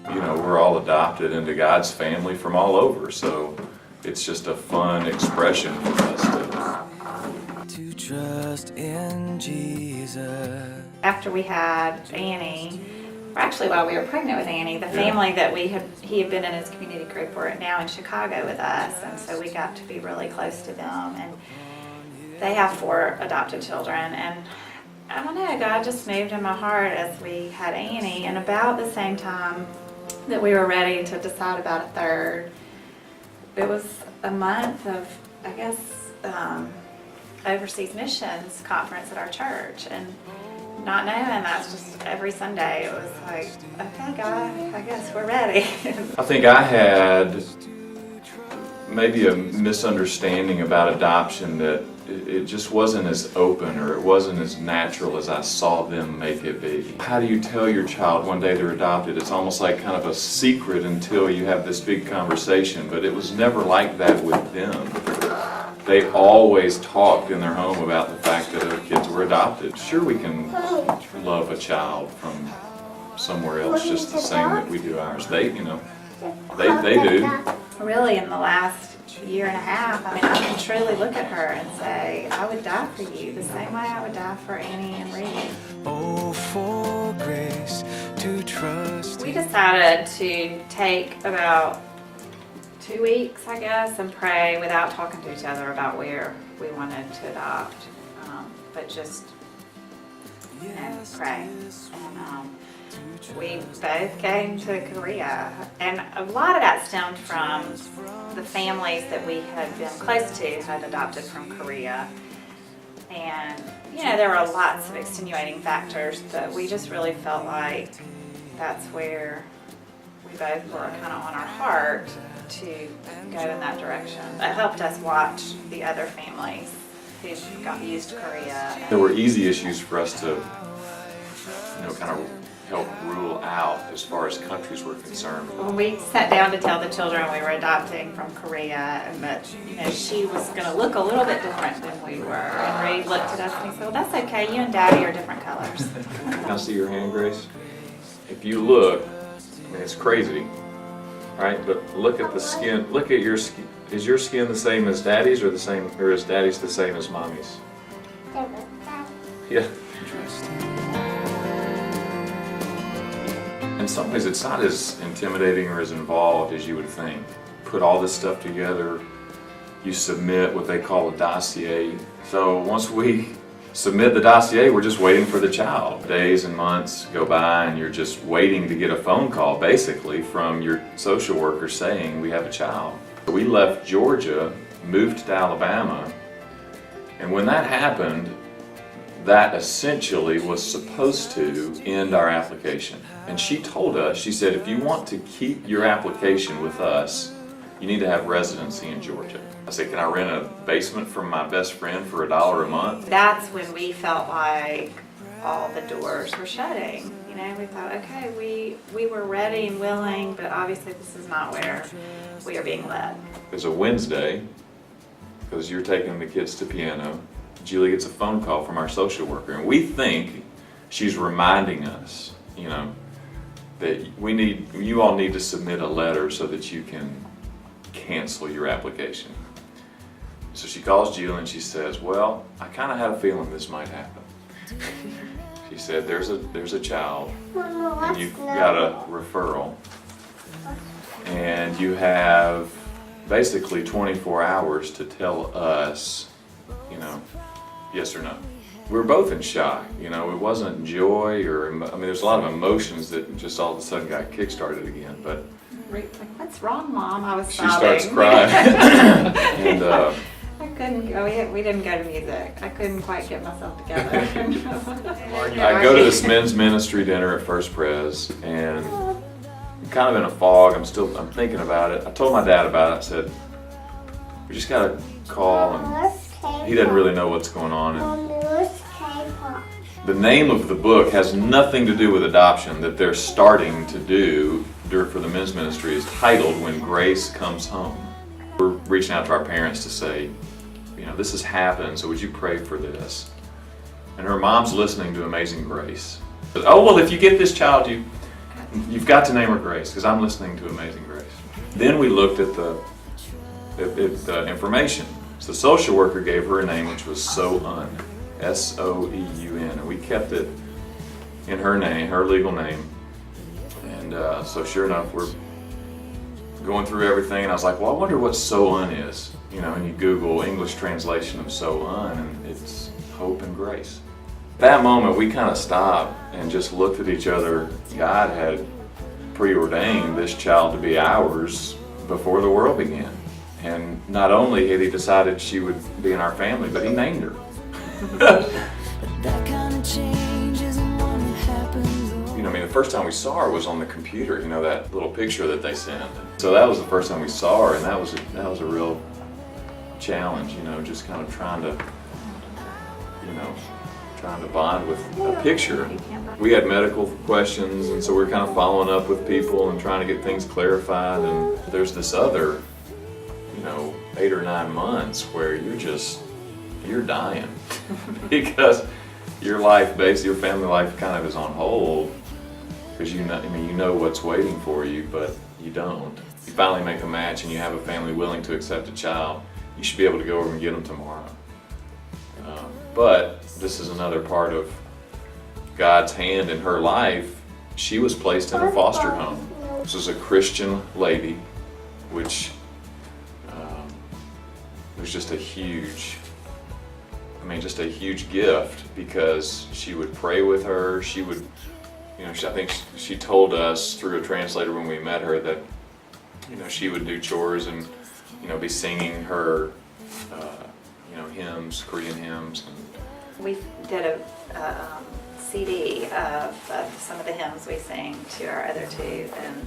you know, we're all adopted into God's family from all over, so it's just a fun expression for us to trust in Jesus. After we had Annie, or actually while we were pregnant with Annie, the family that he had been in his community group were now in Chicago with us, and so we got to be really close to them. And they have 4 adopted children, and I don't know, God just moved in my heart as we had Annie, and about the same time that we were ready to decide about a third, it was a month of, I guess, overseas missions conference at our church, and not knowing that's just every Sunday it was like, okay God, I guess we're ready. I think I had maybe a misunderstanding about adoption, that it just wasn't as open or it wasn't as natural as I saw them make it be. How do you tell your child one day they're adopted? It's almost like kind of a secret until you have this big conversation, but it was never like that with them. They always talked in their home about the fact that their kids were adopted. Sure, we can love a child from somewhere else just the same that we do ours. They do. Really, in the last year and a half, I mean, I can truly look at her and say, I would die for you the same way I would die for Annie and Reed. Oh, for grace to trust. We decided to take about 2 weeks, I guess, and pray without talking to each other about where we wanted to adopt, but just pray. And we both came to Korea, and a lot of that stemmed from the families that we had been close to had adopted from Korea. And, you know, there were lots of extenuating factors, but we just really felt like that's where we both were kind of on our heart to go in that direction. It helped us watch the other families who got used to Korea. There were easy issues for us to, kind of help rule out as far as countries were concerned. When we sat down to tell the children we were adopting from Korea, and that she was going to look a little bit different than we were, and Ray looked at us and he said, "Well, that's okay. You and Daddy are different colors." Can I see your hand, Grace? If you look, I mean, it's crazy, right? But look at the skin. Look at your skin. Is your skin the same as Daddy's, or is Daddy's the same as Mommy's? Yeah. In some ways, it's not as intimidating or as involved as you would think. Put all this stuff together, you submit what they call a dossier. So once we submit the dossier, we're just waiting for the child. Days and months go by, and you're just waiting to get a phone call, basically, from your social worker saying, we have a child. We left Georgia, moved to Alabama, and when that happened, that essentially was supposed to end our application. And she told us, she said, if you want to keep your application with us, you need to have residency in Georgia. I said, can I rent a basement from my best friend for $1 a month? That's when we felt like all the doors were shutting. We thought, okay, we were ready and willing, but obviously this is not where we are being led. It's a Wednesday, because you're taking the kids to piano. Julie gets a phone call from our social worker, and we think she's reminding us, that you all need to submit a letter so that you can cancel your application. So she calls Julie and she says, well, I kind of had a feeling this might happen. She said, there's a child, and you've got a referral, and you have basically 24 hours to tell us, yes or no. We were both in shock. It wasn't joy there's a lot of emotions that just all of a sudden got kick-started again. But Like, what's wrong, Mom? I was she sobbing. starts crying. And I couldn't go. We didn't go to music. I couldn't quite get myself together. I go to this men's ministry dinner at First Pres, and I'm kind of in a fog. I'm thinking about it. I told my dad about it. I said, we just got to call, and he doesn't really know what's going on. And the name of the book has nothing to do with adoption that they're starting to do for the men's ministry is titled When Grace Comes Home. We're reaching out to our parents to say, this has happened, so would you pray for this? And her mom's listening to Amazing Grace. Oh, well, if you get this child, You've got to name her Grace, because I'm listening to Amazing Grace. Then we looked at the information. So the social worker gave her a name, which was So-Un, S-O-E-U-N, and we kept it in her name, her legal name. And so sure enough, we're going through everything, and I was like, well, I wonder what So-Un is. You know, and you Google English translation of So-Un, and it's hope and grace. At that moment, we kind of stopped and just looked at each other. God had preordained this child to be ours before the world began. And not only had he decided she would be in our family, but he named her. But that kind of change isn't one that happens You know, I mean, the first time we saw her was on the computer, you know, that little picture that they sent. So that was the first time we saw her, and that was a real challenge, you know, just kind of trying to bond with a picture. We had medical questions, and so we're kind of following up with people and trying to get things clarified. And there's this other, 8 or 9 months where you're dying because your life, basically your family life, kind of is on hold because you know what's waiting for you, but you don't. You finally make a match and you have a family willing to accept a child. You should be able to go over and get them tomorrow. But this is another part of God's hand in her life. She was placed in a foster home. This was a Christian lady, which was just a huge gift because she would pray with her. She would, I think she told us through a translator when we met her that, she would do chores and, be singing her, hymns, Korean hymns. We did a CD of some of the hymns we sing to our other two and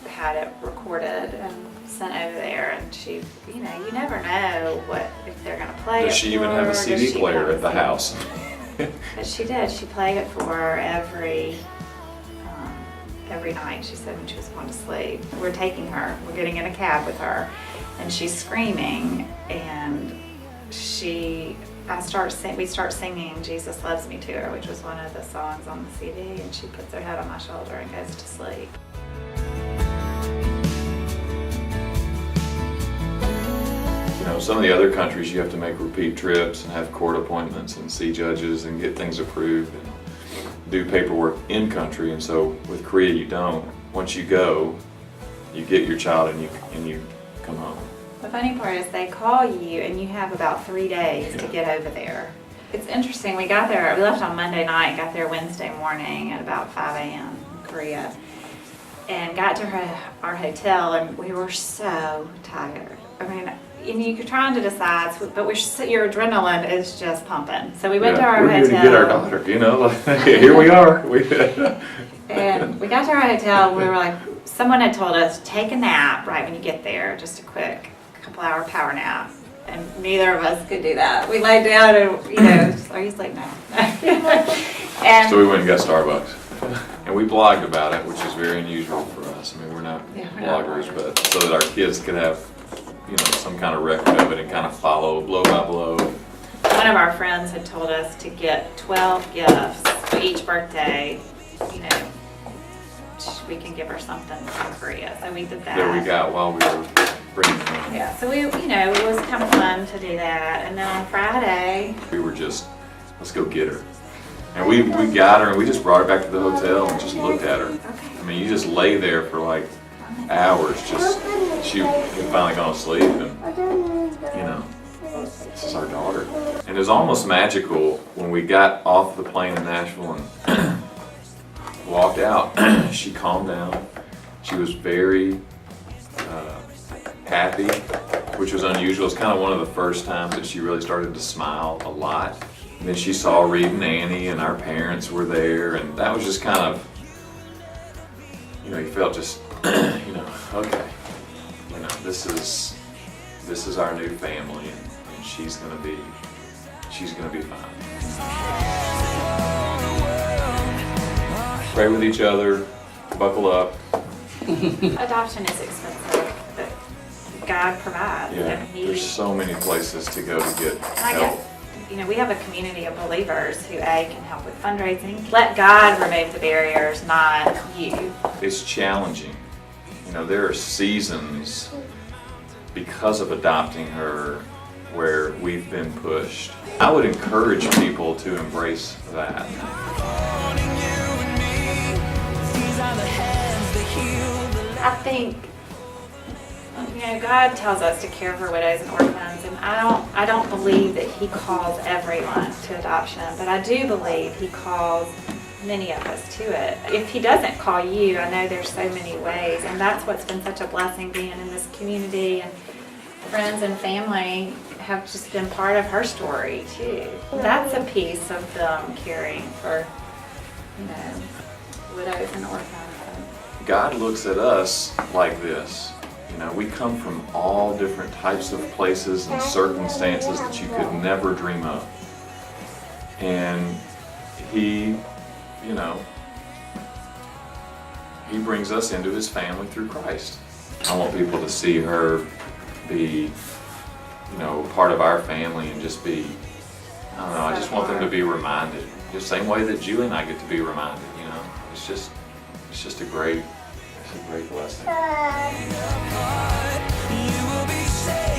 had it recorded and sent over there. And she, you never know if they're going to play it. Does she even have a CD player at the house? But she did. She played it for her every night. She said when she was going to sleep. We're taking her. We're getting in a cab with her, and she's screaming. And we start singing "Jesus Loves Me" to her, which was one of the songs on the CD. And she puts her head on my shoulder and goes to sleep. Some of the other countries you have to make repeat trips and have court appointments and see judges and get things approved and do paperwork in country. And so with Korea you don't. Once you go, you get your child and you come home. The funny part is they call you and you have about 3 days to get over there. It's interesting, we left on Monday night, got there Wednesday morning at about 5 a.m. in Korea, and got to our hotel, and we were so tired. And you're trying to decide, but your adrenaline is just pumping. So we went to our hotel. We're here to get our daughter, here we are. And we got to our hotel, and we were like, someone had told us, take a nap right when you get there, just a quick couple-hour power nap. And neither of us could do that. We laid down and, are you asleep now? And so we went and got Starbucks. And we blogged about it, which is very unusual for us. We're not bloggers, but so that our kids could have, some kind of record of it and kind of follow blow by blow. One of our friends had told us to get 12 gifts for each birthday. We can give her something from Korea. So we did that. That we got while we were bringing them. Yeah, so it was kind of fun to do that. And then on Friday, we were just, let's go get her. And we got her and we just brought her back to the hotel and just looked at her. Okay. You just lay there for like hours, she had finally gone to sleep, and this is our daughter. And it was almost magical when we got off the plane in Nashville and walked out. She calmed down. She was very happy, which was unusual. It's kind of one of the first times that she really started to smile a lot. And then she saw Reed and Annie, and our parents were there, and that was just kind of, you felt just, okay, this is our new family, and she's gonna be fine. Pray with each other, buckle up. adoption is expensive, but God provides. Yeah, And there's so many places to go to get help. we have a community of believers who can help with fundraising. Let God remove the barriers, not you. It's challenging. There are seasons because of adopting her where we've been pushed. I would encourage people to embrace that. I think, God tells us to care for widows and orphans, and I don't believe that He calls everyone to adoption, but I do believe He calls many of us to it. If He doesn't call you, I know there's so many ways, and that's what's been such a blessing being in this community, and friends and family have just been part of her story too. That's a piece of them caring for, widows and orphans. God looks at us like this. We come from all different types of places and circumstances that you could never dream of. And He brings us into His family through Christ. I want people to see her be, part of our family and just be, I just want them to be reminded. The same way that Julie and I get to be reminded, It's just a great blessing. You will be saved.